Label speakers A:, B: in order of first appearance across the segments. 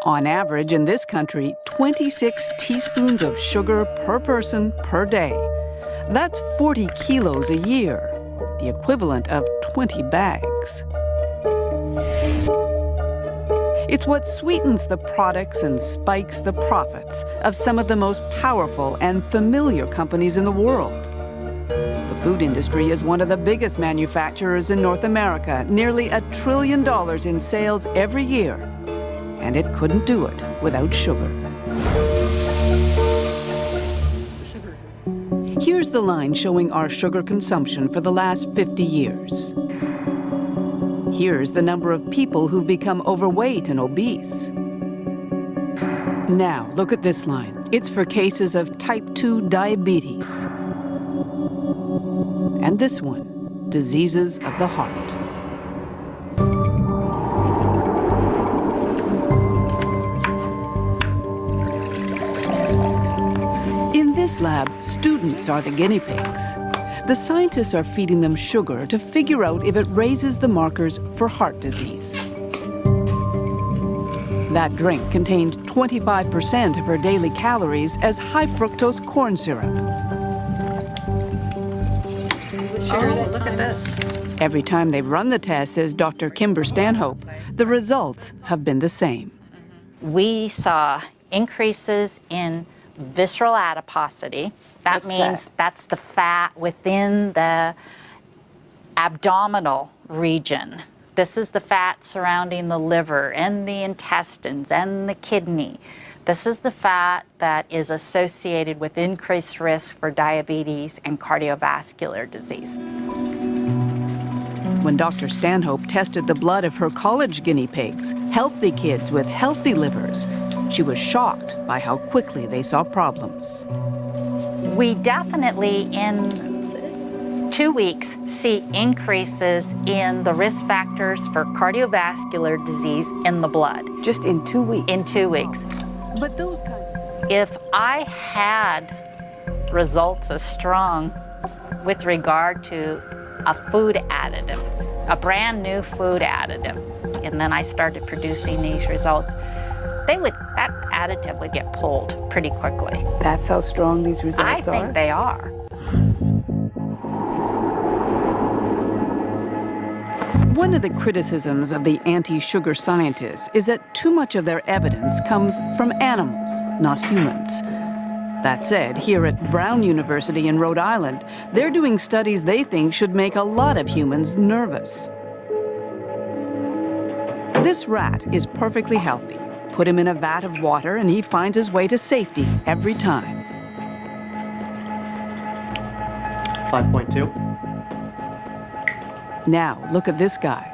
A: On average, in this country, 26 teaspoons of sugar per person per day. That's 40 kilos a year, the equivalent of 20 bags. It's what sweetens the products and spikes the profits of some of the most powerful and familiar companies in the world. The food industry is one of the biggest manufacturers in North America, nearly $1 trillion in sales every year, and it couldn't do it without sugar. Here's the line showing our sugar consumption for the last 50 years. Here's the number of people who've become overweight and obese. Now, look at this line. It's for cases of type 2 diabetes. And this one, diseases of the heart. In this lab, students are the guinea pigs. The scientists are feeding them sugar to figure out if it raises the markers for heart disease. That drink contains 25% of her daily calories as high fructose corn syrup.
B: Oh, look at this.
A: Every time they've run the test, says Dr. Kimber Stanhope, the results have been the same.
C: We saw increases in visceral adiposity. That means that's the fat within the abdominal region. This is the fat surrounding the liver and the intestines and the kidney. This is the fat that is associated with increased risk for diabetes and cardiovascular disease.
A: When Dr. Stanhope tested the blood of her college guinea pigs, healthy kids with healthy livers, she was shocked by how quickly they saw problems.
C: We definitely, in 2 weeks, see increases in the risk factors for cardiovascular disease in the blood.
A: Just in 2 weeks?
C: In 2 weeks.
A: But those kinds of...
C: If I had results as strong with regard to a food additive, a brand new food additive, and then I started producing these results, that additive would get pulled pretty quickly.
A: That's how strong these results are?
C: I think they are.
A: One of the criticisms of the anti-sugar scientists is that too much of their evidence comes from animals, not humans. That said, here at Brown University in Rhode Island, they're doing studies they think should make a lot of humans nervous. This rat is perfectly healthy. Put him in a vat of water and he finds his way to safety every time.
D: 5.2.
A: Now, look at this guy.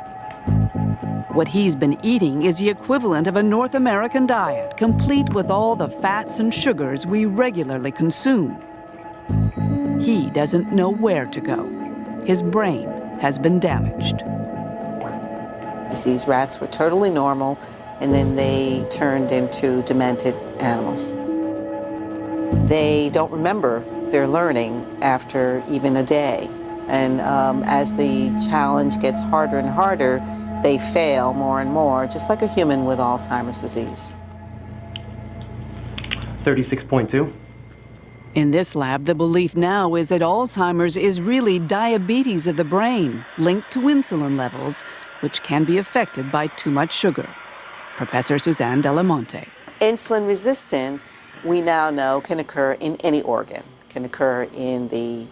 A: What he's been eating is the equivalent of a North American diet, complete with all the fats and sugars we regularly consume. He doesn't know where to go. His brain has been damaged.
B: These rats were totally normal, and then they turned into demented animals. They don't remember their learning after even a day. And as the challenge gets harder and harder, they fail more and more, just like a human with Alzheimer's disease.
D: 36.2.
A: In this lab, the belief now is that Alzheimer's is really diabetes of the brain, linked to insulin levels, which can be affected by too much sugar. Professor Suzanne Delamonte.
B: Insulin resistance, we now know, can occur in any organ. It can occur in the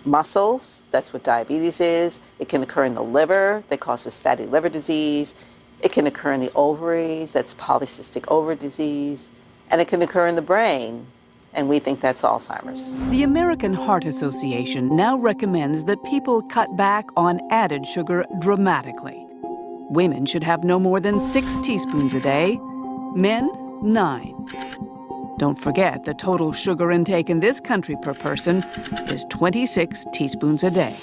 B: muscles, that's what diabetes is. It can occur in the liver, that causes fatty liver disease. It can occur in the ovaries, that's polycystic ovary disease. And it can occur in the brain, and we think that's Alzheimer's.
A: The American Heart Association now recommends that people cut back on added sugar dramatically. Women should have no more than 6 teaspoons a day, men 9. Don't forget the total sugar intake in this country per person is 26 teaspoons a day.